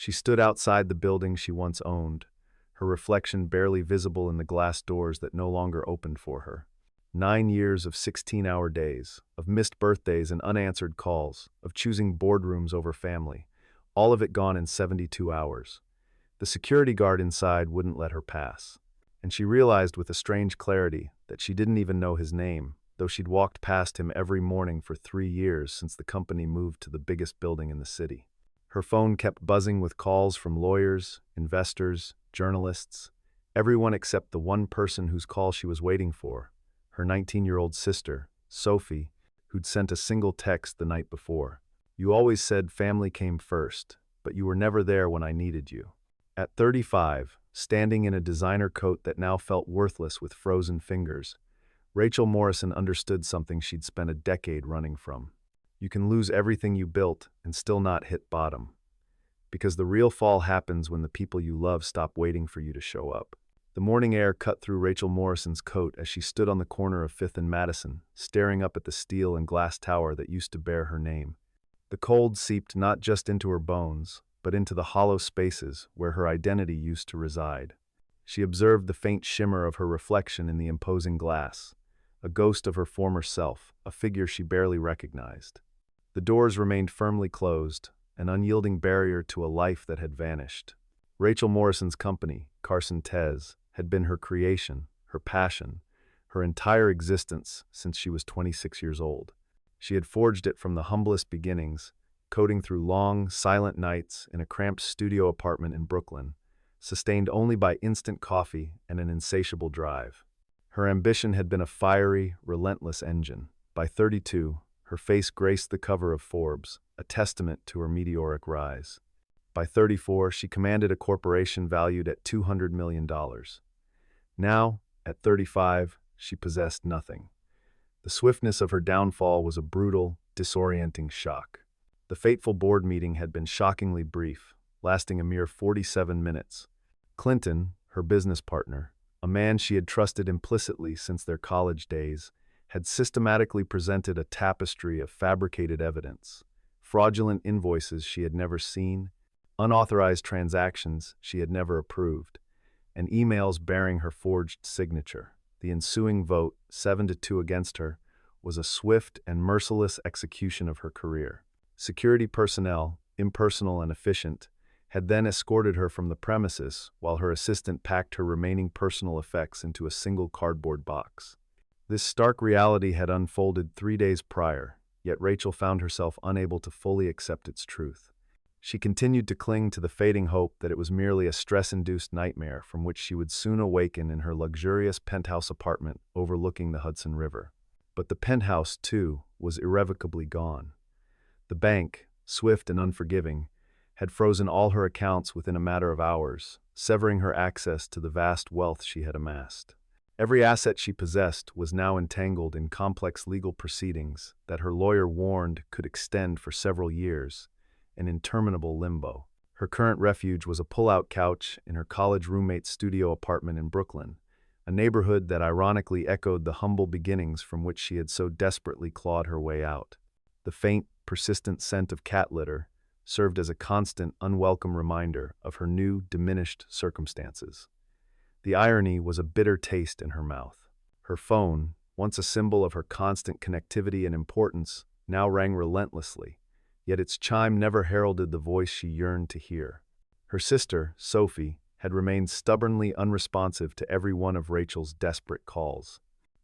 She stood outside the building she once owned, her reflection barely visible in the glass doors that no longer opened for her. 9 years of 16-hour days, of missed birthdays and unanswered calls, of choosing boardrooms over family, all of it gone in 72 hours. The security guard inside wouldn't let her pass. And she realized with a strange clarity that she didn't even know his name, though she'd walked past him every morning for 3 years since the company moved to the biggest building in the city. Her phone kept buzzing with calls from lawyers, investors, journalists, everyone except the one person whose call she was waiting for, her 19-year-old sister, Sophie, who'd sent a single text the night before. "You always said family came first, but you were never there when I needed you." At 35, standing in a designer coat that now felt worthless with frozen fingers, Rachel Morrison understood something she'd spent a decade running from. You can lose everything you built and still not hit bottom. Because the real fall happens when the people you love stop waiting for you to show up. The morning air cut through Rachel Morrison's coat as she stood on the corner of 5th and Madison, staring up at the steel and glass tower that used to bear her name. The cold seeped not just into her bones, but into the hollow spaces where her identity used to reside. She observed the faint shimmer of her reflection in the imposing glass, a ghost of her former self, a figure she barely recognized. The doors remained firmly closed, an unyielding barrier to a life that had vanished. Rachel Morrison's company, Carson Tez, had been her creation, her passion, her entire existence since she was 26 years old. She had forged it from the humblest beginnings, coding through long, silent nights in a cramped studio apartment in Brooklyn, sustained only by instant coffee and an insatiable drive. Her ambition had been a fiery, relentless engine. By 32, her face graced the cover of Forbes, a testament to her meteoric rise. By 34, she commanded a corporation valued at $200 million. Now, at 35, she possessed nothing. The swiftness of her downfall was a brutal, disorienting shock. The fateful board meeting had been shockingly brief, lasting a mere 47 minutes. Clinton, her business partner, a man she had trusted implicitly since their college days, had systematically presented a tapestry of fabricated evidence, fraudulent invoices she had never seen, unauthorized transactions she had never approved, and emails bearing her forged signature. The ensuing vote, 7-2 against her, was a swift and merciless execution of her career. Security personnel, impersonal and efficient, had then escorted her from the premises while her assistant packed her remaining personal effects into a single cardboard box. This stark reality had unfolded 3 days prior, yet Rachel found herself unable to fully accept its truth. She continued to cling to the fading hope that it was merely a stress-induced nightmare from which she would soon awaken in her luxurious penthouse apartment overlooking the Hudson River. But the penthouse, too, was irrevocably gone. The bank, swift and unforgiving, had frozen all her accounts within a matter of hours, severing her access to the vast wealth she had amassed. Every asset she possessed was now entangled in complex legal proceedings that her lawyer warned could extend for several years, an interminable limbo. Her current refuge was a pull-out couch in her college roommate's studio apartment in Brooklyn, a neighborhood that ironically echoed the humble beginnings from which she had so desperately clawed her way out. The faint, persistent scent of cat litter served as a constant, unwelcome reminder of her new, diminished circumstances. The irony was a bitter taste in her mouth. Her phone, once a symbol of her constant connectivity and importance, now rang relentlessly, yet its chime never heralded the voice she yearned to hear. Her sister, Sophie, had remained stubbornly unresponsive to every one of Rachel's desperate calls.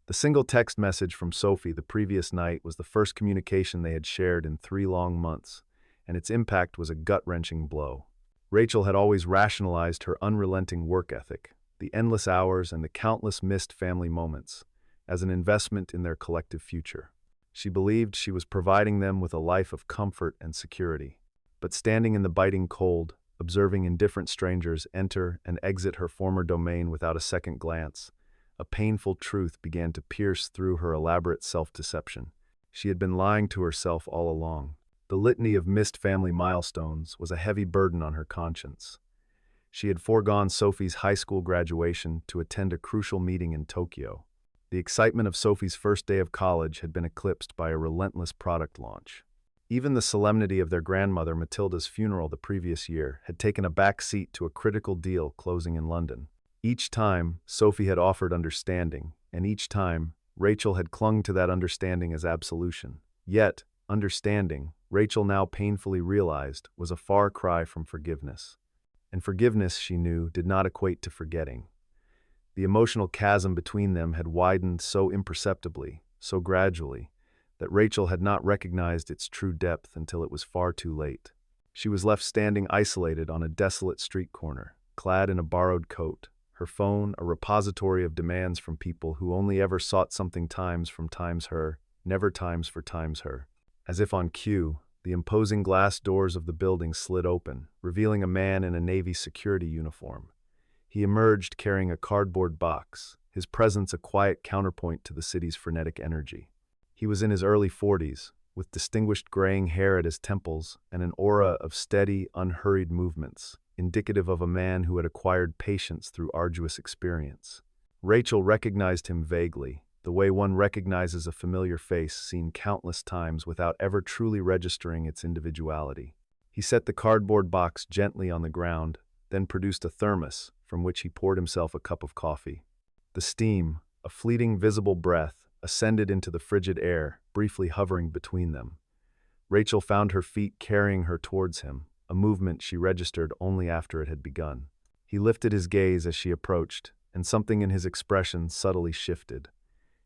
The single text message from Sophie the previous night was the first communication they had shared in 3 long months, and its impact was a gut-wrenching blow. Rachel had always rationalized her unrelenting work ethic, the endless hours and the countless missed family moments, as an investment in their collective future. She believed she was providing them with a life of comfort and security. But standing in the biting cold, observing indifferent strangers enter and exit her former domain without a second glance, a painful truth began to pierce through her elaborate self-deception. She had been lying to herself all along. The litany of missed family milestones was a heavy burden on her conscience. She had foregone Sophie's high school graduation to attend a crucial meeting in Tokyo. The excitement of Sophie's first day of college had been eclipsed by a relentless product launch. Even the solemnity of their grandmother Matilda's funeral the previous year had taken a back seat to a critical deal closing in London. Each time, Sophie had offered understanding, and each time, Rachel had clung to that understanding as absolution. Yet, understanding, Rachel now painfully realized, was a far cry from forgiveness. And forgiveness, she knew, did not equate to forgetting. The emotional chasm between them had widened so imperceptibly, so gradually, that Rachel had not recognized its true depth until it was far too late. She was left standing isolated on a desolate street corner, clad in a borrowed coat, her phone a repository of demands from people who only ever sought something times from times her, never times for times her. As if on cue, the imposing glass doors of the building slid open, revealing a man in a Navy security uniform. He emerged carrying a cardboard box, his presence a quiet counterpoint to the city's frenetic energy. He was in his early 40s, with distinguished graying hair at his temples and an aura of steady, unhurried movements, indicative of a man who had acquired patience through arduous experience. Rachel recognized him vaguely, the way one recognizes a familiar face seen countless times without ever truly registering its individuality. He set the cardboard box gently on the ground, then produced a thermos, from which he poured himself a cup of coffee. The steam, a fleeting visible breath, ascended into the frigid air, briefly hovering between them. Rachel found her feet carrying her towards him, a movement she registered only after it had begun. He lifted his gaze as she approached, and something in his expression subtly shifted.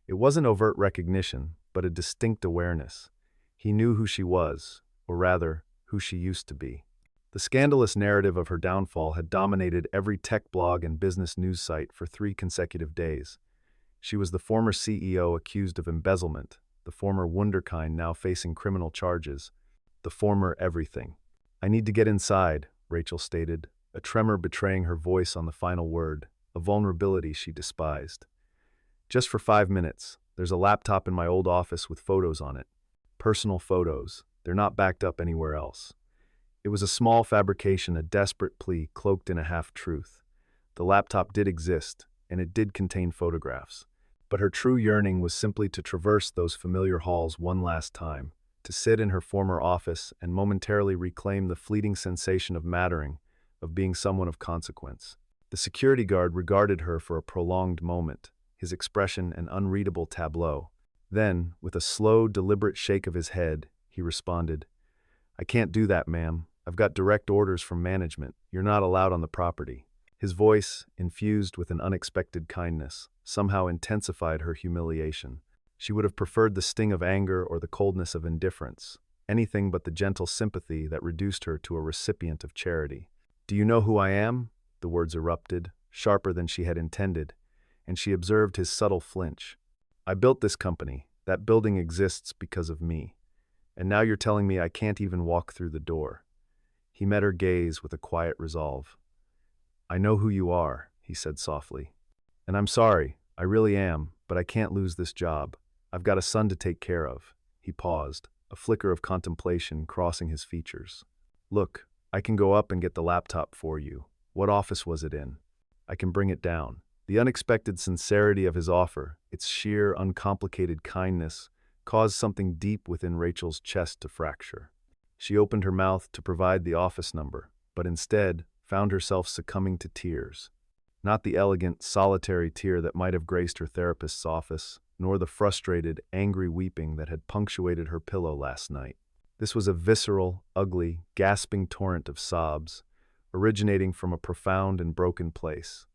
It wasn't overt recognition, but a distinct awareness. He knew who she was, or rather, who she used to be. The scandalous narrative of her downfall had dominated every tech blog and business news site for 3 consecutive days. She was the former CEO accused of embezzlement, the former wunderkind now facing criminal charges, the former everything. "I need to get inside," Rachel stated, a tremor betraying her voice on the final word, a vulnerability she despised. "Just for 5 minutes. There's a laptop in my old office with photos on it. Personal photos. They're not backed up anywhere else." It was a small fabrication, a desperate plea cloaked in a half-truth. The laptop did exist, and it did contain photographs. But her true yearning was simply to traverse those familiar halls one last time, to sit in her former office and momentarily reclaim the fleeting sensation of mattering, of being someone of consequence. The security guard regarded her for a prolonged moment, his expression an unreadable tableau. Then, with a slow, deliberate shake of his head, he responded, "I can't do that, ma'am. I've got direct orders from management. You're not allowed on the property." His voice, infused with an unexpected kindness, somehow intensified her humiliation. She would have preferred the sting of anger or the coldness of indifference, anything but the gentle sympathy that reduced her to a recipient of charity. "Do you know who I am?" The words erupted, sharper than she had intended, and she observed his subtle flinch. "I built this company. That building exists because of me. And now you're telling me I can't even walk through the door." He met her gaze with a quiet resolve. "I know who you are," he said softly. "And I'm sorry, I really am, but I can't lose this job. I've got a son to take care of." He paused, a flicker of contemplation crossing his features. "Look, I can go up and get the laptop for you. What office was it in? I can bring it down." The unexpected sincerity of his offer, its sheer, uncomplicated kindness, caused something deep within Rachel's chest to fracture. She opened her mouth to provide the office number, but instead found herself succumbing to tears. Not the elegant, solitary tear that might have graced her therapist's office, nor the frustrated, angry weeping that had punctuated her pillow last night. This was a visceral, ugly, gasping torrent of sobs, originating from a profound and broken place,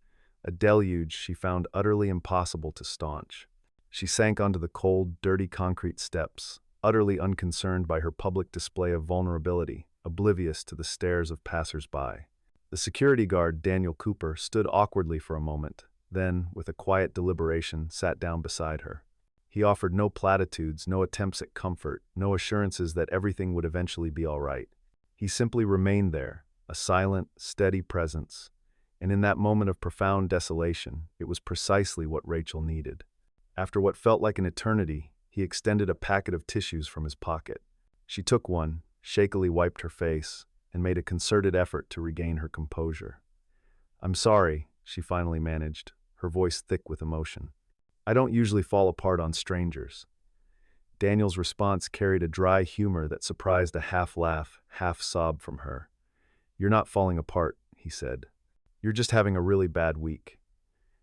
a deluge she found utterly impossible to staunch. She sank onto the cold, dirty concrete steps, utterly unconcerned by her public display of vulnerability, oblivious to the stares of passers-by. The security guard, Daniel Cooper, stood awkwardly for a moment, then, with a quiet deliberation, sat down beside her. He offered no platitudes, no attempts at comfort, no assurances that everything would eventually be all right. He simply remained there, a silent, steady presence, and in that moment of profound desolation, it was precisely what Rachel needed. After what felt like an eternity, he extended a packet of tissues from his pocket. She took one, shakily wiped her face, and made a concerted effort to regain her composure. "I'm sorry," she finally managed, her voice thick with emotion. "I don't usually fall apart on strangers." Daniel's response carried a dry humor that surprised a half-laugh, half-sob from her. "You're not falling apart," he said. "You're just having a really bad week."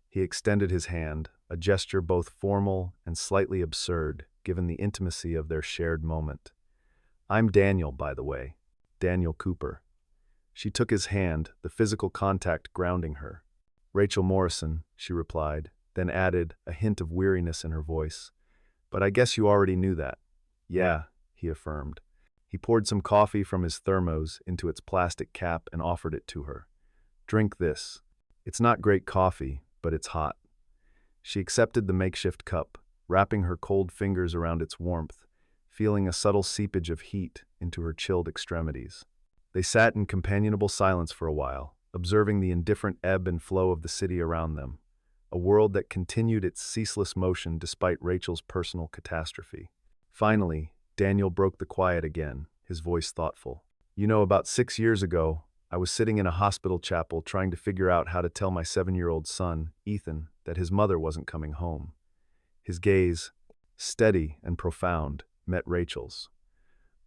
He extended his hand, a gesture both formal and slightly absurd, given the intimacy of their shared moment. "I'm Daniel, by the way. Daniel Cooper." She took his hand, the physical contact grounding her. "Rachel Morrison," she replied, then added, a hint of weariness in her voice. "But I guess you already knew that." "Yeah," he affirmed. He poured some coffee from his thermos into its plastic cap and offered it to her. "Drink this. It's not great coffee, but it's hot." She accepted the makeshift cup, wrapping her cold fingers around its warmth, feeling a subtle seepage of heat into her chilled extremities. They sat in companionable silence for a while, observing the indifferent ebb and flow of the city around them, a world that continued its ceaseless motion despite Rachel's personal catastrophe. Finally, Daniel broke the quiet again, his voice thoughtful. "You know, about 6 years ago, I was sitting in a hospital chapel trying to figure out how to tell my 7-year-old son, Ethan, that his mother wasn't coming home." His gaze, steady and profound, met Rachel's.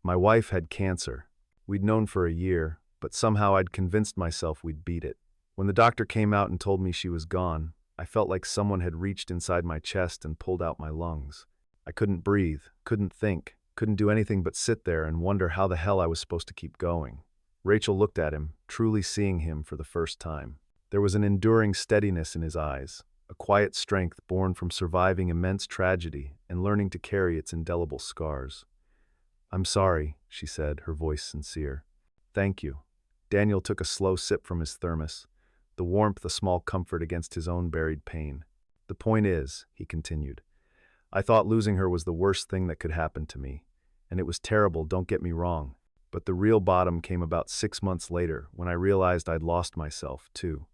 "My wife had cancer. We'd known for a year, but somehow I'd convinced myself we'd beat it. When the doctor came out and told me she was gone, I felt like someone had reached inside my chest and pulled out my lungs. I couldn't breathe, couldn't think, couldn't do anything but sit there and wonder how the hell I was supposed to keep going." Rachel looked at him, truly seeing him for the first time. There was an enduring steadiness in his eyes, a quiet strength born from surviving immense tragedy and learning to carry its indelible scars. "I'm sorry," she said, her voice sincere. "Thank you." Daniel took a slow sip from his thermos, the warmth a small comfort against his own buried pain. "The point is," he continued, "I thought losing her was the worst thing that could happen to me. And it was terrible, don't get me wrong. But the real bottom came about 6 months later when I realized I'd lost myself, too.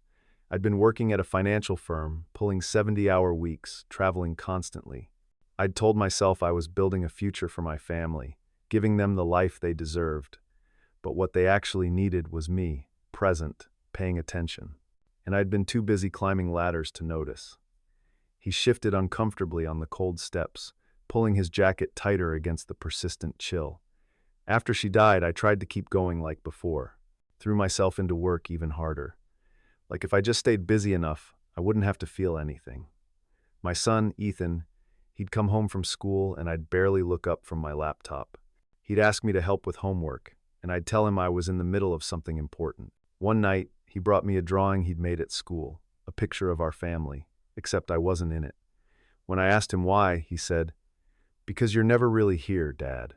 I'd been working at a financial firm, pulling 70-hour weeks, traveling constantly. I'd told myself I was building a future for my family, giving them the life they deserved. But what they actually needed was me, present, paying attention. And I'd been too busy climbing ladders to notice." He shifted uncomfortably on the cold steps, pulling his jacket tighter against the persistent chill. "After she died, I tried to keep going like before. Threw myself into work even harder. Like if I just stayed busy enough, I wouldn't have to feel anything. My son, Ethan, he'd come home from school and I'd barely look up from my laptop. He'd ask me to help with homework, and I'd tell him I was in the middle of something important. One night, he brought me a drawing he'd made at school, a picture of our family, except I wasn't in it. When I asked him why, he said, 'Because you're never really here, Dad,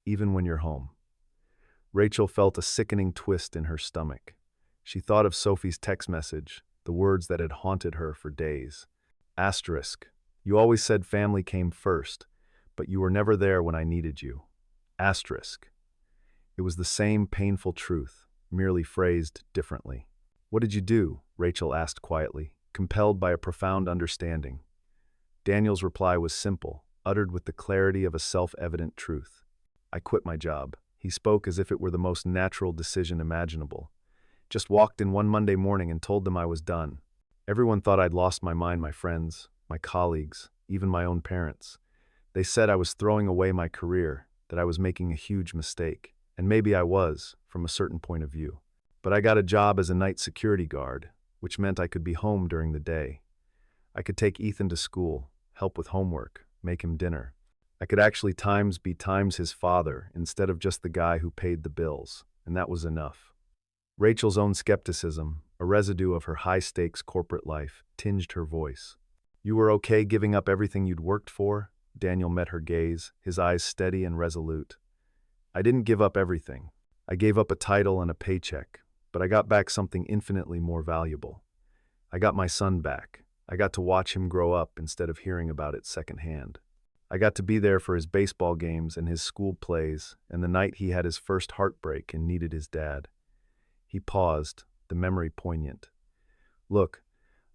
even when you're home.'" Rachel felt a sickening twist in her stomach. She thought of Sophie's text message, the words that had haunted her for days. Asterisk. "You always said family came first, but you were never there when I needed you." Asterisk. It was the same painful truth, merely phrased differently. "What did you do?" Rachel asked quietly, compelled by a profound understanding. Daniel's reply was simple, uttered with the clarity of a self-evident truth. "I quit my job." He spoke as if it were the most natural decision imaginable. "Just walked in one Monday morning and told them I was done. Everyone thought I'd lost my mind, my friends, my colleagues, even my own parents. They said I was throwing away my career, that I was making a huge mistake. And maybe I was, from a certain point of view. But I got a job as a night security guard, which meant I could be home during the day. I could take Ethan to school, help with homework, make him dinner. I could actually be times his father instead of just the guy who paid the bills, and that was enough." Rachel's own skepticism, a residue of her high-stakes corporate life, tinged her voice. "You were okay giving up everything you'd worked for?" Daniel met her gaze, his eyes steady and resolute. "I didn't give up everything. I gave up a title and a paycheck, but I got back something infinitely more valuable. I got my son back. I got to watch him grow up instead of hearing about it secondhand. I got to be there for his baseball games and his school plays, and the night he had his first heartbreak and needed his dad." He paused, the memory poignant. "Look,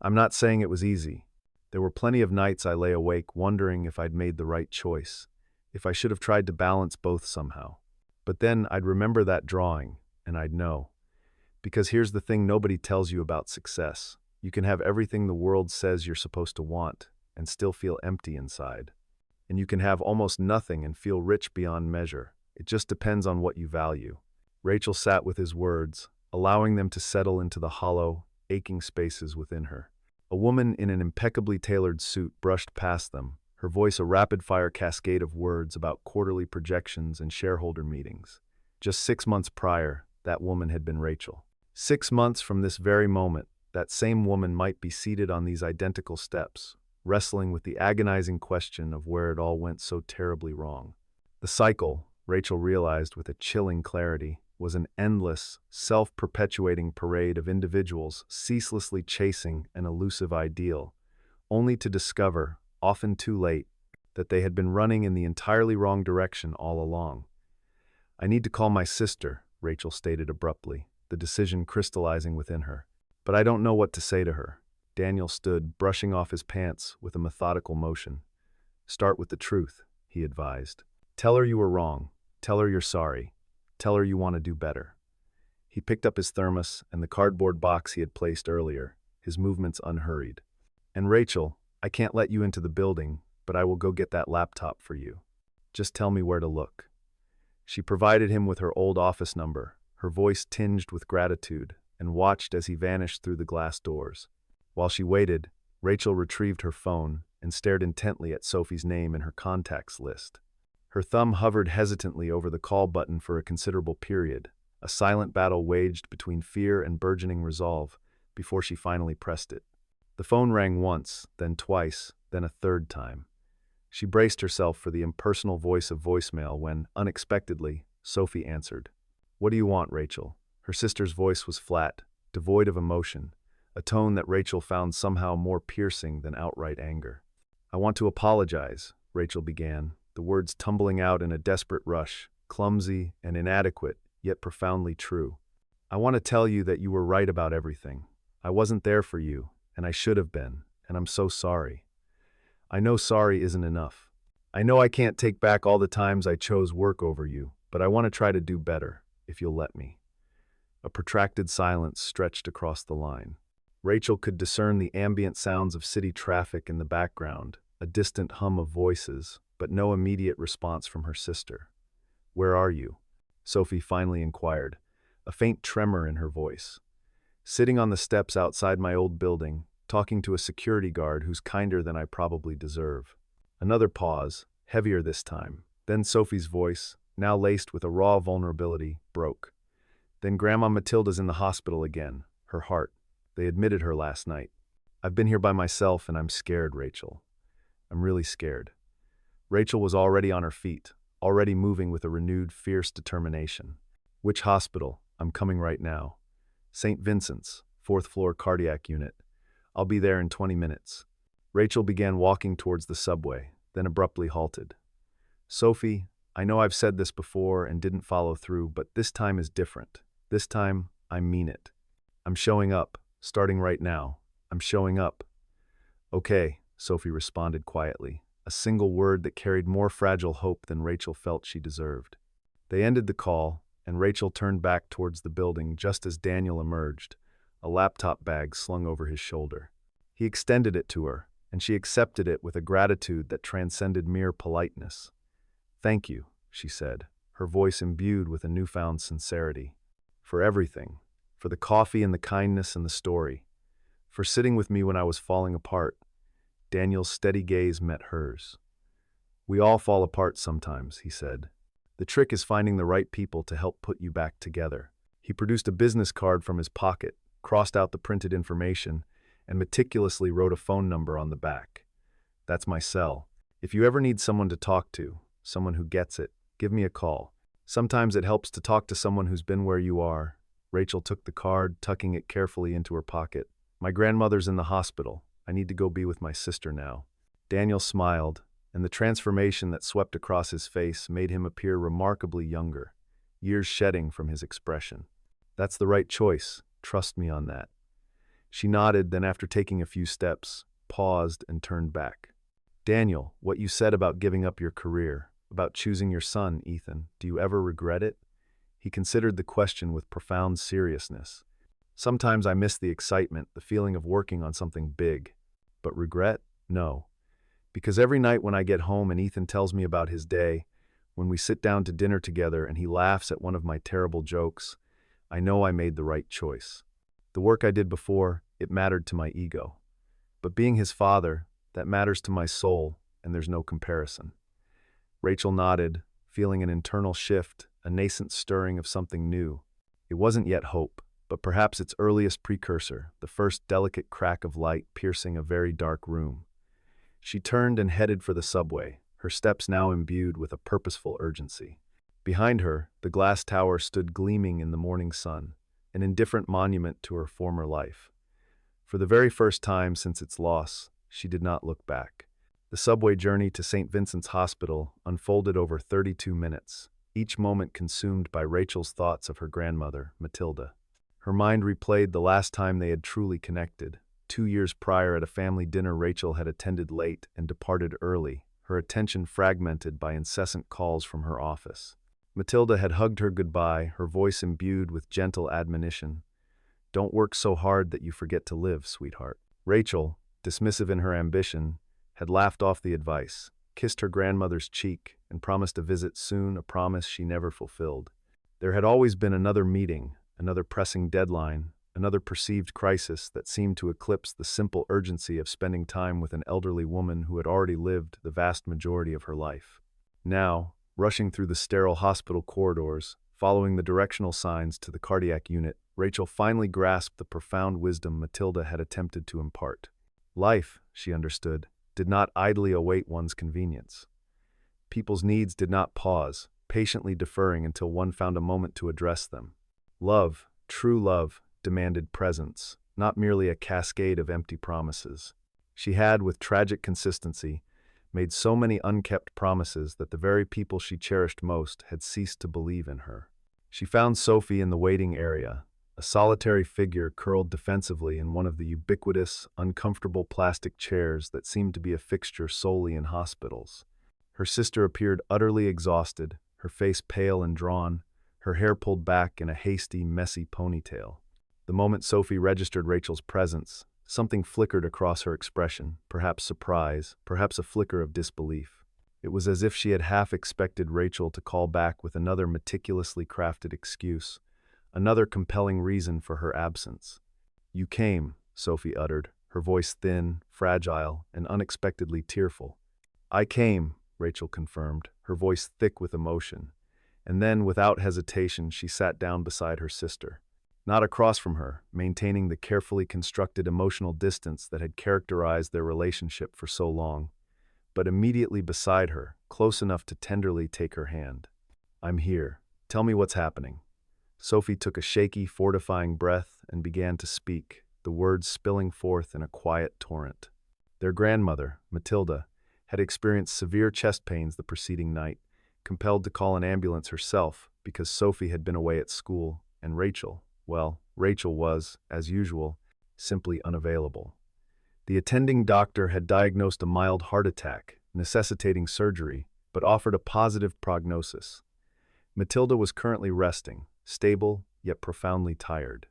I'm not saying it was easy. There were plenty of nights I lay awake wondering if I'd made the right choice, if I should have tried to balance both somehow. But then I'd remember that drawing, and I'd know. Because here's the thing nobody tells you about success. You can have everything the world says you're supposed to want, and still feel empty inside." And you can have almost nothing and feel rich beyond measure. It just depends on what you value. Rachel sat with his words, allowing them to settle into the hollow, aching spaces within her. A woman in an impeccably tailored suit brushed past them, her voice a rapid-fire cascade of words about quarterly projections and shareholder meetings. Just 6 months prior, that woman had been Rachel. 6 months from this very moment, that same woman might be seated on these identical steps, wrestling with the agonizing question of where it all went so terribly wrong. The cycle, Rachel realized with a chilling clarity, was an endless, self-perpetuating parade of individuals ceaselessly chasing an elusive ideal, only to discover, often too late, that they had been running in the entirely wrong direction all along. "I need to call my sister," Rachel stated abruptly, the decision crystallizing within her. "But I don't know what to say to her." Daniel stood, brushing off his pants with a methodical motion. "Start with the truth," he advised. "Tell her you were wrong. Tell her you're sorry. Tell her you want to do better." He picked up his thermos and the cardboard box he had placed earlier, his movements unhurried. "And Rachel, I can't let you into the building, but I will go get that laptop for you. Just tell me where to look." She provided him with her old office number, her voice tinged with gratitude, and watched as he vanished through the glass doors. While she waited, Rachel retrieved her phone and stared intently at Sophie's name in her contacts list. Her thumb hovered hesitantly over the call button for a considerable period, a silent battle waged between fear and burgeoning resolve, before she finally pressed it. The phone rang once, then twice, then a third time. She braced herself for the impersonal voice of voicemail when, unexpectedly, Sophie answered. "What do you want, Rachel?" Her sister's voice was flat, devoid of emotion, a tone that Rachel found somehow more piercing than outright anger. "I want to apologize," Rachel began, the words tumbling out in a desperate rush, clumsy and inadequate, yet profoundly true. "I want to tell you that you were right about everything. I wasn't there for you, and I should have been, and I'm so sorry. I know sorry isn't enough. I know I can't take back all the times I chose work over you, but I want to try to do better, if you'll let me." A protracted silence stretched across the line. Rachel could discern the ambient sounds of city traffic in the background, a distant hum of voices, but no immediate response from her sister. "Where are you?" Sophie finally inquired, a faint tremor in her voice. "Sitting on the steps outside my old building, talking to a security guard who's kinder than I probably deserve." Another pause, heavier this time. Then Sophie's voice, now laced with a raw vulnerability, broke. "Then Grandma Matilda's in the hospital again, her heart. They admitted her last night. I've been here by myself and I'm scared, Rachel. I'm really scared." Rachel was already on her feet, already moving with a renewed, fierce determination. "Which hospital? I'm coming right now." "St. Vincent's, 4th floor cardiac unit. I'll be there in 20 minutes. Rachel began walking towards the subway, then abruptly halted. "Sophie, I know I've said this before and didn't follow through, but this time is different. This time, I mean it. I'm showing up, starting right now. I'm showing up." "Okay," Sophie responded quietly, a single word that carried more fragile hope than Rachel felt she deserved. They ended the call, and Rachel turned back towards the building just as Daniel emerged, a laptop bag slung over his shoulder. He extended it to her, and she accepted it with a gratitude that transcended mere politeness. "Thank you," she said, her voice imbued with a newfound sincerity. "For everything. For the coffee and the kindness and the story. For sitting with me when I was falling apart." Daniel's steady gaze met hers. "We all fall apart sometimes," he said. "The trick is finding the right people to help put you back together." He produced a business card from his pocket, crossed out the printed information, and meticulously wrote a phone number on the back. "That's my cell. If you ever need someone to talk to, someone who gets it, give me a call. Sometimes it helps to talk to someone who's been where you are." Rachel took the card, tucking it carefully into her pocket. "My grandmother's in the hospital. I need to go be with my sister now." Daniel smiled, and the transformation that swept across his face made him appear remarkably younger, years shedding from his expression. "That's the right choice. Trust me on that." She nodded, then after taking a few steps, paused and turned back. "Daniel, what you said about giving up your career, about choosing your son, Ethan, do you ever regret it?" He considered the question with profound seriousness. "Sometimes I miss the excitement, the feeling of working on something big. But regret? No. Because every night when I get home and Ethan tells me about his day, when we sit down to dinner together and he laughs at one of my terrible jokes, I know I made the right choice. The work I did before, it mattered to my ego. But being his father, that matters to my soul, and there's no comparison. Rachel nodded, feeling an internal shift, a nascent stirring of something new. It wasn't yet hope, but perhaps its earliest precursor, the first delicate crack of light piercing a very dark room. She turned and headed for the subway, her steps now imbued with a purposeful urgency. Behind her, the glass tower stood gleaming in the morning sun, an indifferent monument to her former life. For the very first time since its loss, she did not look back. The subway journey to St. Vincent's Hospital unfolded over 32 minutes, each moment consumed by Rachel's thoughts of her grandmother, Matilda. Her mind replayed the last time they had truly connected. 2 years prior at a family dinner Rachel had attended late and departed early, her attention fragmented by incessant calls from her office. Matilda had hugged her goodbye, her voice imbued with gentle admonition. "Don't work so hard that you forget to live, sweetheart." Rachel, dismissive in her ambition, had laughed off the advice, kissed her grandmother's cheek, and promised a visit soon, a promise she never fulfilled. There had always been another meeting, another pressing deadline, another perceived crisis that seemed to eclipse the simple urgency of spending time with an elderly woman who had already lived the vast majority of her life. Now, rushing through the sterile hospital corridors, following the directional signs to the cardiac unit, Rachel finally grasped the profound wisdom Matilda had attempted to impart. Life, she understood, did not idly await one's convenience. People's needs did not pause, patiently deferring until one found a moment to address them. Love, true love, demanded presence, not merely a cascade of empty promises. She had, with tragic consistency, made so many unkept promises that the very people she cherished most had ceased to believe in her. She found Sophie in the waiting area, a solitary figure curled defensively in one of the ubiquitous, uncomfortable plastic chairs that seemed to be a fixture solely in hospitals. Her sister appeared utterly exhausted, her face pale and drawn, her hair pulled back in a hasty, messy ponytail. The moment Sophie registered Rachel's presence, something flickered across her expression, perhaps surprise, perhaps a flicker of disbelief. It was as if she had half expected Rachel to call back with another meticulously crafted excuse, another compelling reason for her absence. "You came," Sophie uttered, her voice thin, fragile, and unexpectedly tearful. "I came," Rachel confirmed, her voice thick with emotion. And then, without hesitation, she sat down beside her sister. Not across from her, maintaining the carefully constructed emotional distance that had characterized their relationship for so long, but immediately beside her, close enough to tenderly take her hand. "I'm here. Tell me what's happening." Sophie took a shaky, fortifying breath and began to speak, the words spilling forth in a quiet torrent. Their grandmother, Matilda, had experienced severe chest pains the preceding night, compelled to call an ambulance herself because Sophie had been away at school, and Rachel was, as usual, simply unavailable. The attending doctor had diagnosed a mild heart attack, necessitating surgery, but offered a positive prognosis. Matilda was currently resting, stable, yet profoundly tired.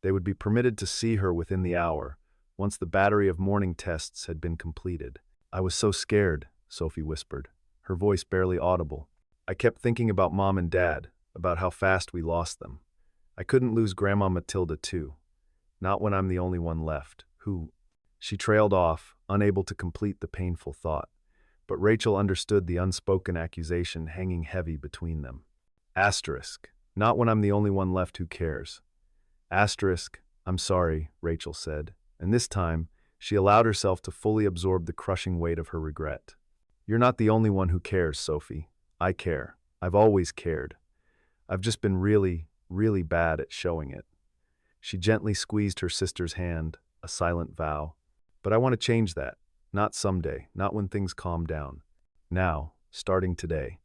They would be permitted to see her within the hour, once the battery of morning tests had been completed. "I was so scared," Sophie whispered, her voice barely audible. "I kept thinking about Mom and Dad, about how fast we lost them. I couldn't lose Grandma Matilda too. Not when I'm the only one left, who—" She trailed off, unable to complete the painful thought, but Rachel understood the unspoken accusation hanging heavy between them. Asterisk. Not when I'm the only one left who cares. Asterisk. I'm sorry, Rachel said, and this time, she allowed herself to fully absorb the crushing weight of her regret. "You're not the only one who cares, Sophie. I care. I've always cared. I've just been really, really bad at showing it." She gently squeezed her sister's hand, a silent vow. "But I want to change that. Not someday, not when things calm down. Now, starting today."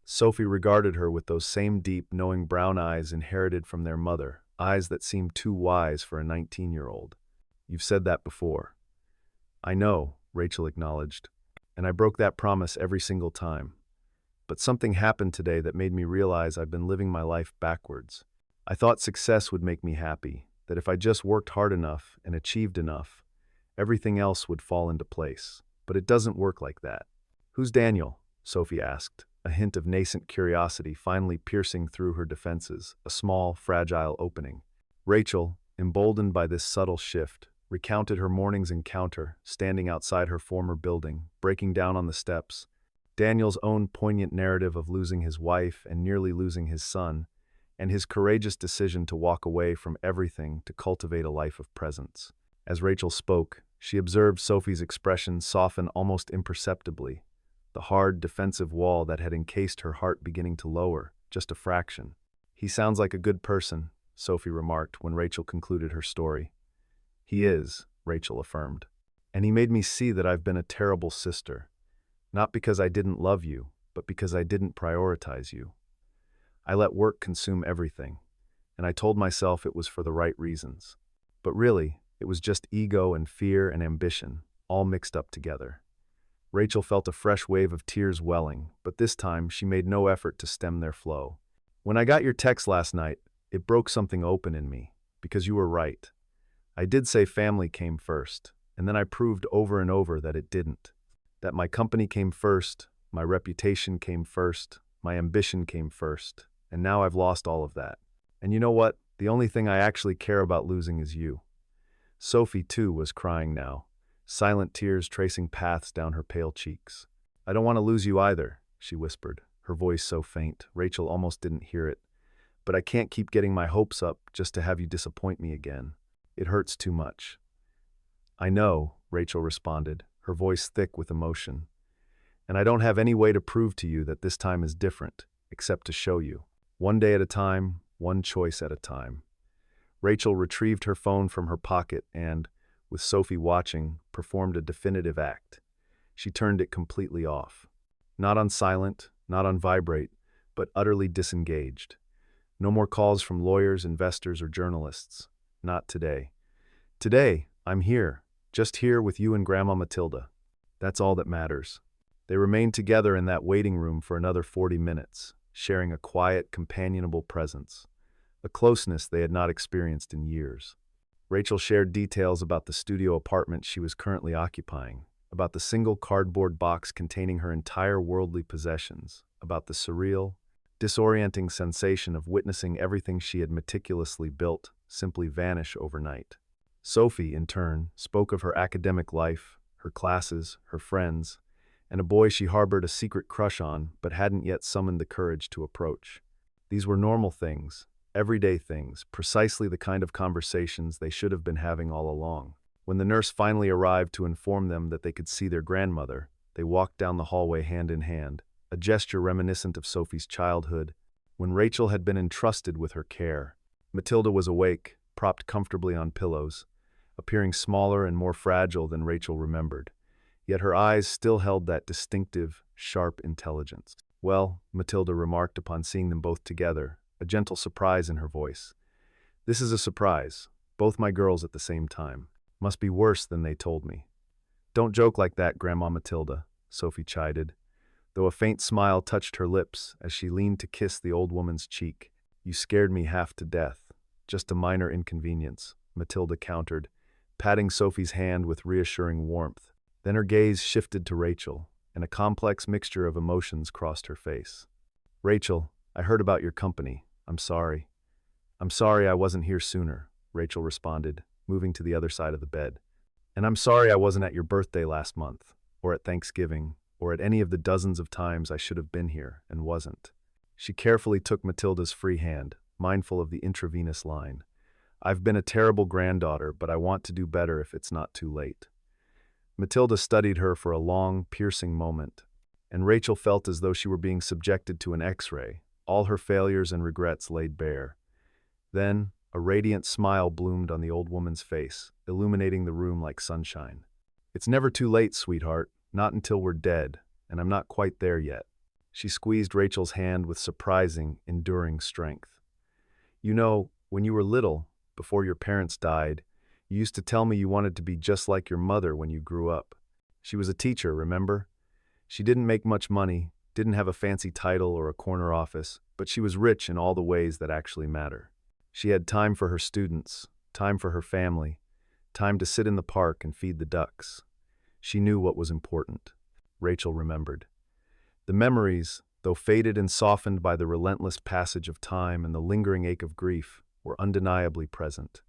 Sophie regarded her with those same deep, knowing brown eyes inherited from their mother, eyes that seemed too wise for a 19-year-old. "You've said that before." "I know," Rachel acknowledged, "and I broke that promise every single time. But something happened today that made me realize I've been living my life backwards. I thought success would make me happy, that if I just worked hard enough and achieved enough, everything else would fall into place. But it doesn't work like that. Who's Daniel? Sophie asked, a hint of nascent curiosity finally piercing through her defenses, a small, fragile opening. Rachel, emboldened by this subtle shift, recounted her morning's encounter, standing outside her former building, breaking down on the steps. Daniel's own poignant narrative of losing his wife and nearly losing his son, and his courageous decision to walk away from everything to cultivate a life of presence. As Rachel spoke, she observed Sophie's expression soften almost imperceptibly, the hard, defensive wall that had encased her heart beginning to lower, just a fraction. "He sounds like a good person," Sophie remarked when Rachel concluded her story. "He is," Rachel affirmed. "And he made me see that I've been a terrible sister. Not because I didn't love you, but because I didn't prioritize you. I let work consume everything, and I told myself it was for the right reasons. But really, it was just ego and fear and ambition, all mixed up together." Rachel felt a fresh wave of tears welling, but this time she made no effort to stem their flow. "When I got your text last night, it broke something open in me, because you were right. I did say family came first, and then I proved over and over that it didn't. That my company came first, my reputation came first, my ambition came first, and now I've lost all of that. And you know what? The only thing I actually care about losing is you." Sophie, too, was crying now, silent tears tracing paths down her pale cheeks. "I don't want to lose you either," she whispered, her voice so faint Rachel almost didn't hear it. "But I can't keep getting my hopes up just to have you disappoint me again. It hurts too much." "I know," Rachel responded, her voice thick with emotion. "And I don't have any way to prove to you that this time is different, except to show you. One day at a time, one choice at a time." Rachel retrieved her phone from her pocket and, with Sophie watching, performed a definitive act. She turned it completely off. Not on silent, not on vibrate, but utterly disengaged. No more calls from lawyers, investors, or journalists. Not today. "Today, I'm here, just here with you and Grandma Matilda. That's all that matters." They remained together in that waiting room for another 40 minutes, sharing a quiet, companionable presence, a closeness they had not experienced in years. Rachel shared details about the studio apartment she was currently occupying, about the single cardboard box containing her entire worldly possessions, about the surreal, disorienting sensation of witnessing everything she had meticulously built simply vanish overnight. Sophie, in turn, spoke of her academic life, her classes, her friends, and a boy she harbored a secret crush on but hadn't yet summoned the courage to approach. These were normal things, everyday things, precisely the kind of conversations they should have been having all along. When the nurse finally arrived to inform them that they could see their grandmother, they walked down the hallway hand in hand, a gesture reminiscent of Sophie's childhood, when Rachel had been entrusted with her care. Matilda was awake, propped comfortably on pillows, appearing smaller and more fragile than Rachel remembered. Yet her eyes still held that distinctive, sharp intelligence. "Well," Matilda remarked upon seeing them both together, a gentle surprise in her voice. "This is a surprise. Both my girls at the same time. Must be worse than they told me." "Don't joke like that, Grandma Matilda," Sophie chided, though a faint smile touched her lips as she leaned to kiss the old woman's cheek. "You scared me half to death. Just a minor inconvenience," Matilda countered, patting Sophie's hand with reassuring warmth. Then her gaze shifted to Rachel, and a complex mixture of emotions crossed her face. "Rachel, I heard about your company. I'm sorry. I'm sorry I wasn't here sooner," Rachel responded, moving to the other side of the bed. "And I'm sorry I wasn't at your birthday last month, or at Thanksgiving, or at any of the dozens of times I should have been here and wasn't." She carefully took Matilda's free hand, mindful of the intravenous line. "I've been a terrible granddaughter, but I want to do better if it's not too late." Matilda studied her for a long, piercing moment, and Rachel felt as though she were being subjected to an X-ray, all her failures and regrets laid bare. Then, a radiant smile bloomed on the old woman's face, illuminating the room like sunshine. "It's never too late, sweetheart, not until we're dead, and I'm not quite there yet." She squeezed Rachel's hand with surprising, enduring strength. "You know, when you were little, before your parents died, you used to tell me you wanted to be just like your mother when you grew up. She was a teacher, remember? She didn't make much money, didn't have a fancy title or a corner office, but she was rich in all the ways that actually matter. She had time for her students, time for her family, time to sit in the park and feed the ducks. She knew what was important. Rachel remembered. The memories, though faded and softened by the relentless passage of time and the lingering ache of grief, were undeniably present.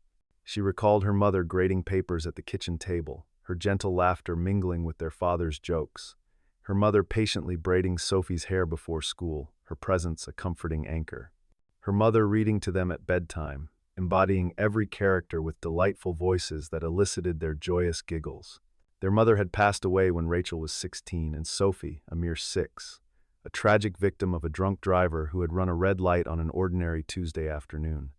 She recalled her mother grading papers at the kitchen table, her gentle laughter mingling with their father's jokes, her mother patiently braiding Sophie's hair before school, her presence a comforting anchor. Her mother reading to them at bedtime, embodying every character with delightful voices that elicited their joyous giggles. Their mother had passed away when Rachel was 16 and Sophie, a mere 6, a tragic victim of a drunk driver who had run a red light on an ordinary Tuesday afternoon.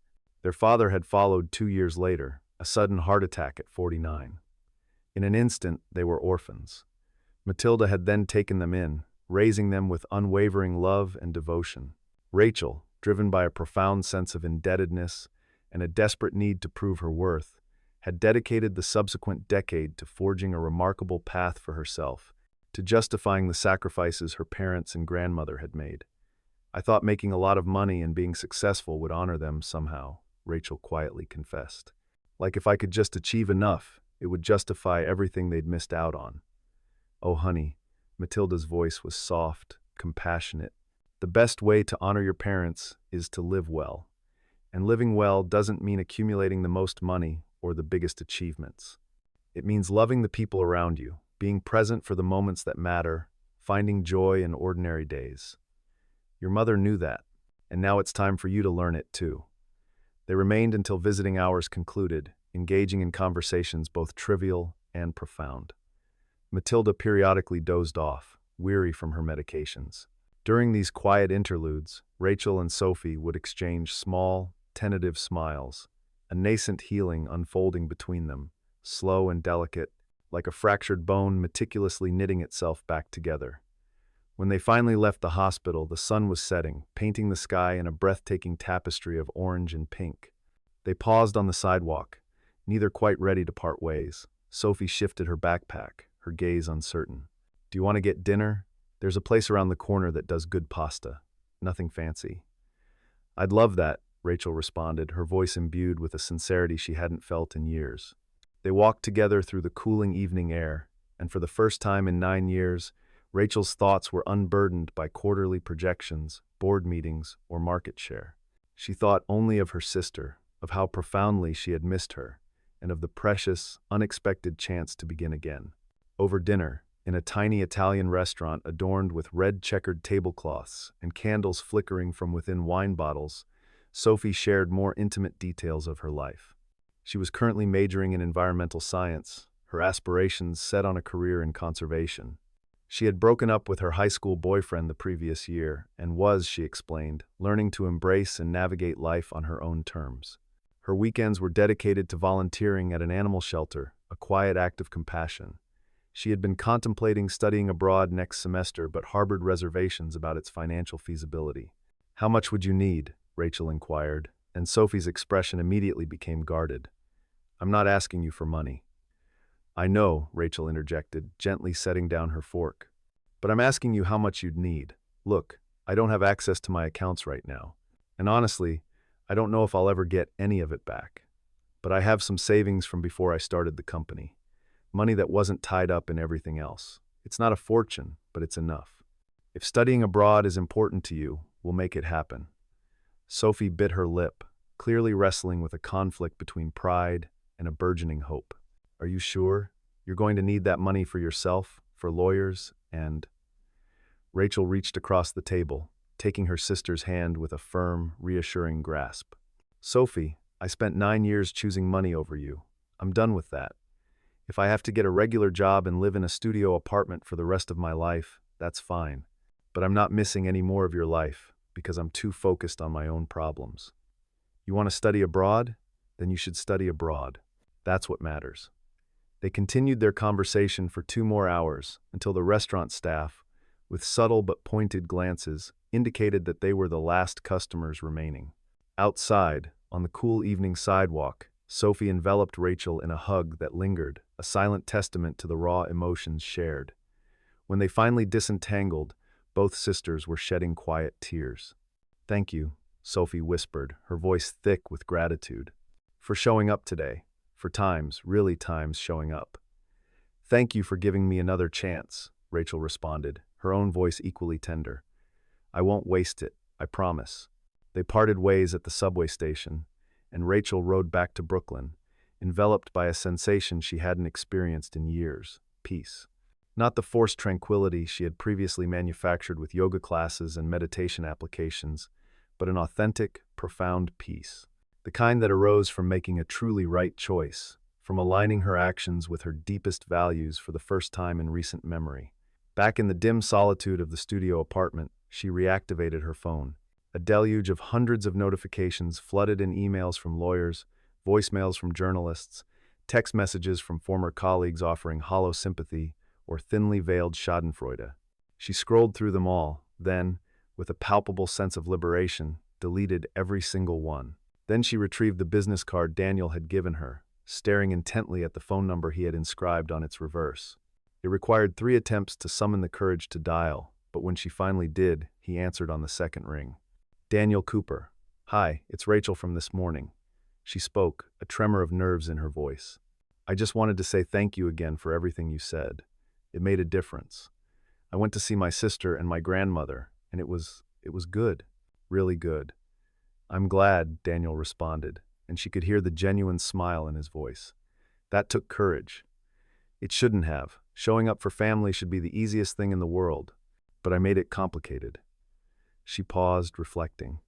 Their father had followed 2 years later, a sudden heart attack at 49. In an instant, they were orphans. Matilda had then taken them in, raising them with unwavering love and devotion. Rachel, driven by a profound sense of indebtedness and a desperate need to prove her worth, had dedicated the subsequent decade to forging a remarkable path for herself, to justifying the sacrifices her parents and grandmother had made. "I thought making a lot of money and being successful would honor them somehow," Rachel quietly confessed. "Like if I could just achieve enough, it would justify everything they'd missed out on." "Oh, honey," Matilda's voice was soft, compassionate. "The best way to honor your parents is to live well. And living well doesn't mean accumulating the most money or the biggest achievements. It means loving the people around you, being present for the moments that matter, finding joy in ordinary days. Your mother knew that, and now it's time for you to learn it too." They remained until visiting hours concluded, engaging in conversations both trivial and profound. Matilda periodically dozed off, weary from her medications. During these quiet interludes, Rachel and Sophie would exchange small, tentative smiles, a nascent healing unfolding between them, slow and delicate, like a fractured bone meticulously knitting itself back together. When they finally left the hospital, the sun was setting, painting the sky in a breathtaking tapestry of orange and pink. They paused on the sidewalk, neither quite ready to part ways. Sophie shifted her backpack, her gaze uncertain. "Do you want to get dinner? There's a place around the corner that does good pasta. Nothing fancy." "I'd love that," Rachel responded, her voice imbued with a sincerity she hadn't felt in years. They walked together through the cooling evening air, and for the first time in 9 years, Rachel's thoughts were unburdened by quarterly projections, board meetings, or market share. She thought only of her sister, of how profoundly she had missed her, and of the precious, unexpected chance to begin again. Over dinner, in a tiny Italian restaurant adorned with red checkered tablecloths and candles flickering from within wine bottles, Sophie shared more intimate details of her life. She was currently majoring in environmental science, her aspirations set on a career in conservation. She had broken up with her high school boyfriend the previous year and was, she explained, learning to embrace and navigate life on her own terms. Her weekends were dedicated to volunteering at an animal shelter, a quiet act of compassion. She had been contemplating studying abroad next semester but harbored reservations about its financial feasibility. "How much would you need?" Rachel inquired, and Sophie's expression immediately became guarded. "I'm not asking you for money." "I know," Rachel interjected, gently setting down her fork. "But I'm asking you how much you'd need. Look, I don't have access to my accounts right now. And honestly, I don't know if I'll ever get any of it back. But I have some savings from before I started the company. Money that wasn't tied up in everything else. It's not a fortune, but it's enough. If studying abroad is important to you, we'll make it happen." Sophie bit her lip, clearly wrestling with a conflict between pride and a burgeoning hope. "Are you sure? You're going to need that money for yourself, for lawyers, and—" Rachel reached across the table, taking her sister's hand with a firm, reassuring grasp. "Sophie, I spent 9 years choosing money over you. I'm done with that. If I have to get a regular job and live in a studio apartment for the rest of my life, that's fine. But I'm not missing any more of your life, because I'm too focused on my own problems. You want to study abroad? Then you should study abroad. That's what matters." They continued their conversation for 2 more hours until the restaurant staff, with subtle but pointed glances, indicated that they were the last customers remaining. Outside, on the cool evening sidewalk, Sophie enveloped Rachel in a hug that lingered, a silent testament to the raw emotions shared. When they finally disentangled, both sisters were shedding quiet tears. "Thank you," Sophie whispered, her voice thick with gratitude, "for showing up today, for times, really times showing up. "Thank you for giving me another chance," Rachel responded, her own voice equally tender. "I won't waste it, I promise." They parted ways at the subway station, and Rachel rode back to Brooklyn, enveloped by a sensation she hadn't experienced in years: peace. Not the forced tranquility she had previously manufactured with yoga classes and meditation applications, but an authentic, profound peace. The kind that arose from making a truly right choice, from aligning her actions with her deepest values for the first time in recent memory. Back in the dim solitude of the studio apartment, she reactivated her phone. A deluge of hundreds of notifications flooded in: emails from lawyers, voicemails from journalists, text messages from former colleagues offering hollow sympathy or thinly veiled schadenfreude. She scrolled through them all, then, with a palpable sense of liberation, deleted every single one. Then she retrieved the business card Daniel had given her, staring intently at the phone number he had inscribed on its reverse. It required 3 attempts to summon the courage to dial, but when she finally did, he answered on the second ring. "Daniel Cooper. Hi, it's Rachel from this morning." She spoke, a tremor of nerves in her voice. "I just wanted to say thank you again for everything you said. It made a difference. I went to see my sister and my grandmother, and it was good, really good." "I'm glad," Daniel responded, and she could hear the genuine smile in his voice. That took courage. It shouldn't have. Showing up for family should be the easiest thing in the world, but I made it complicated. She paused, reflecting.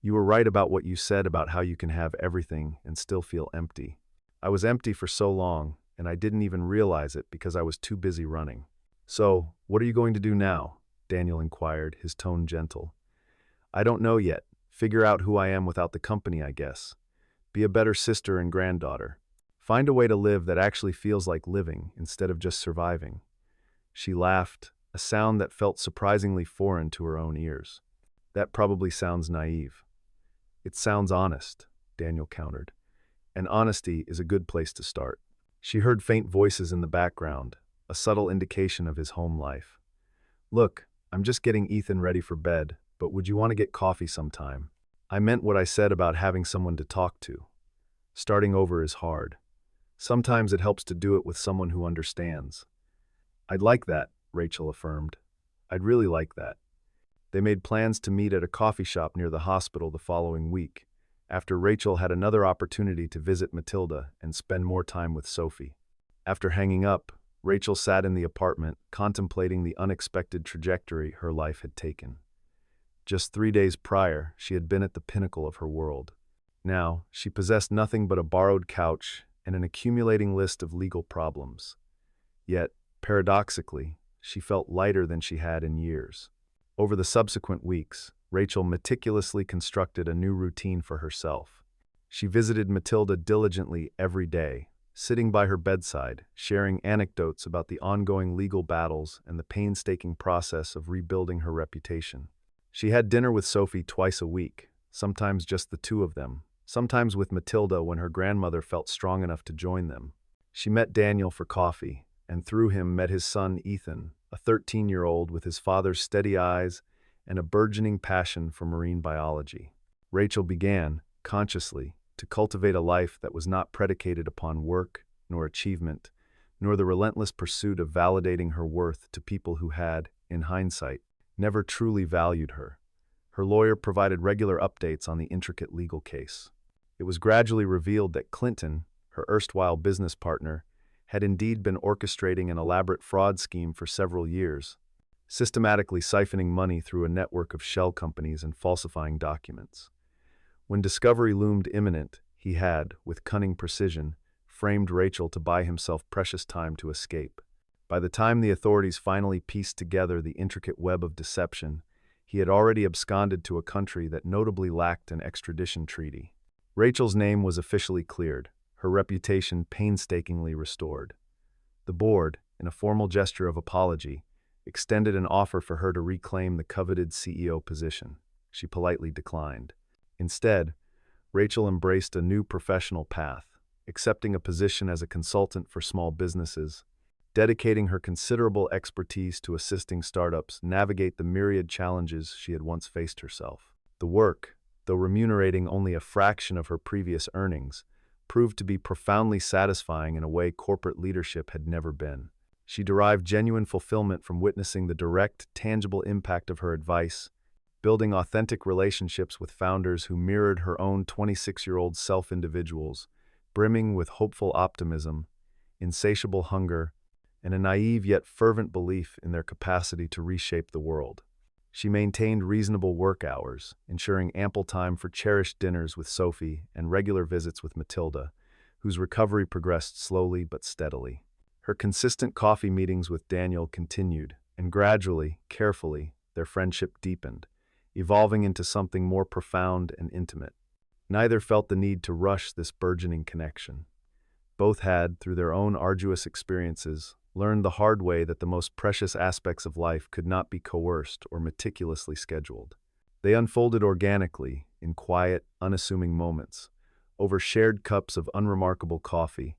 "You were right about what you said about how you can have everything and still feel empty. I was empty for so long, and I didn't even realize it because I was too busy running." "So, what are you going to do now?" Daniel inquired, his tone gentle. "I don't know yet. Figure out who I am without the company, I guess. Be a better sister and granddaughter. Find a way to live that actually feels like living instead of just surviving." She laughed, a sound that felt surprisingly foreign to her own ears. "That probably sounds naive." "It sounds honest," Daniel countered. "And honesty is a good place to start." She heard faint voices in the background, a subtle indication of his home life. "Look, I'm just getting Ethan ready for bed, but would you want to get coffee sometime? I meant what I said about having someone to talk to. Starting over is hard. Sometimes it helps to do it with someone who understands." "I'd like that," Rachel affirmed. "I'd really like that." They made plans to meet at a coffee shop near the hospital the following week, after Rachel had another opportunity to visit Matilda and spend more time with Sophie. After hanging up, Rachel sat in the apartment, contemplating the unexpected trajectory her life had taken. Just 3 days prior, she had been at the pinnacle of her world. Now, she possessed nothing but a borrowed couch and an accumulating list of legal problems. Yet, paradoxically, she felt lighter than she had in years. Over the subsequent weeks, Rachel meticulously constructed a new routine for herself. She visited Matilda diligently every day, sitting by her bedside, sharing anecdotes about the ongoing legal battles and the painstaking process of rebuilding her reputation. She had dinner with Sophie twice a week, sometimes just the two of them, sometimes with Matilda when her grandmother felt strong enough to join them. She met Daniel for coffee, and through him met his son Ethan, a 13-year-old with his father's steady eyes and a burgeoning passion for marine biology. Rachel began, consciously, to cultivate a life that was not predicated upon work, nor achievement, nor the relentless pursuit of validating her worth to people who had, in hindsight, never truly valued her. Her lawyer provided regular updates on the intricate legal case. It was gradually revealed that Clinton, her erstwhile business partner, had indeed been orchestrating an elaborate fraud scheme for several years, systematically siphoning money through a network of shell companies and falsifying documents. When discovery loomed imminent, he had, with cunning precision, framed Rachel to buy himself precious time to escape. By the time the authorities finally pieced together the intricate web of deception, he had already absconded to a country that notably lacked an extradition treaty. Rachel's name was officially cleared, her reputation painstakingly restored. The board, in a formal gesture of apology, extended an offer for her to reclaim the coveted CEO position. She politely declined. Instead, Rachel embraced a new professional path, accepting a position as a consultant for small businesses, dedicating her considerable expertise to assisting startups navigate the myriad challenges she had once faced herself. The work, though remunerating only a fraction of her previous earnings, proved to be profoundly satisfying in a way corporate leadership had never been. She derived genuine fulfillment from witnessing the direct, tangible impact of her advice, building authentic relationships with founders who mirrored her own 26-year-old self-individuals, brimming with hopeful optimism, insatiable hunger, and a naive yet fervent belief in their capacity to reshape the world. She maintained reasonable work hours, ensuring ample time for cherished dinners with Sophie and regular visits with Matilda, whose recovery progressed slowly but steadily. Her consistent coffee meetings with Daniel continued, and gradually, carefully, their friendship deepened, evolving into something more profound and intimate. Neither felt the need to rush this burgeoning connection. Both had, through their own arduous experiences, learned the hard way that the most precious aspects of life could not be coerced or meticulously scheduled. They unfolded organically, in quiet, unassuming moments, over shared cups of unremarkable coffee,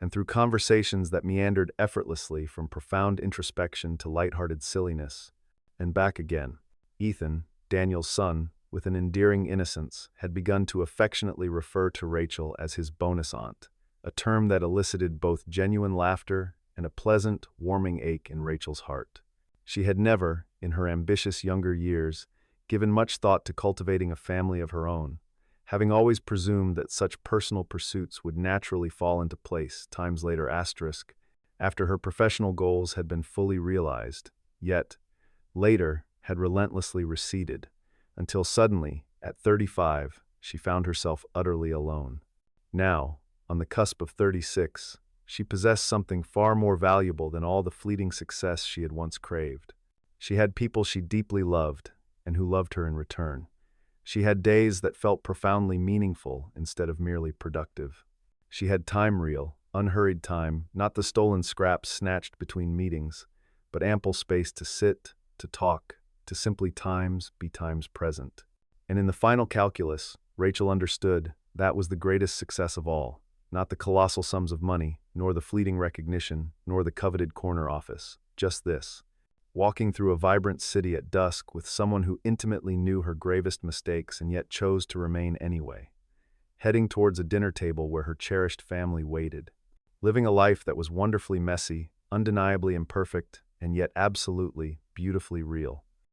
and through conversations that meandered effortlessly from profound introspection to lighthearted silliness, and back again. Ethan, Daniel's son, with an endearing innocence, had begun to affectionately refer to Rachel as his bonus aunt, a term that elicited both genuine laughter and a pleasant, warming ache in Rachel's heart. She had never, in her ambitious younger years, given much thought to cultivating a family of her own, having always presumed that such personal pursuits would naturally fall into place times later after her professional goals had been fully realized, yet, later, had relentlessly receded, until suddenly, at 35, she found herself utterly alone. Now, on the cusp of 36, she possessed something far more valuable than all the fleeting success she had once craved. She had people she deeply loved, and who loved her in return. She had days that felt profoundly meaningful instead of merely productive. She had time, real, unhurried time, not the stolen scraps snatched between meetings, but ample space to sit, to talk, to simply be times present. And in the final calculus, Rachel understood that was the greatest success of all, not the colossal sums of money, nor the fleeting recognition, nor the coveted corner office, just this: walking through a vibrant city at dusk with someone who intimately knew her gravest mistakes and yet chose to remain anyway, heading towards a dinner table where her cherished family waited, living a life that was wonderfully messy, undeniably imperfect, and yet absolutely, beautifully real.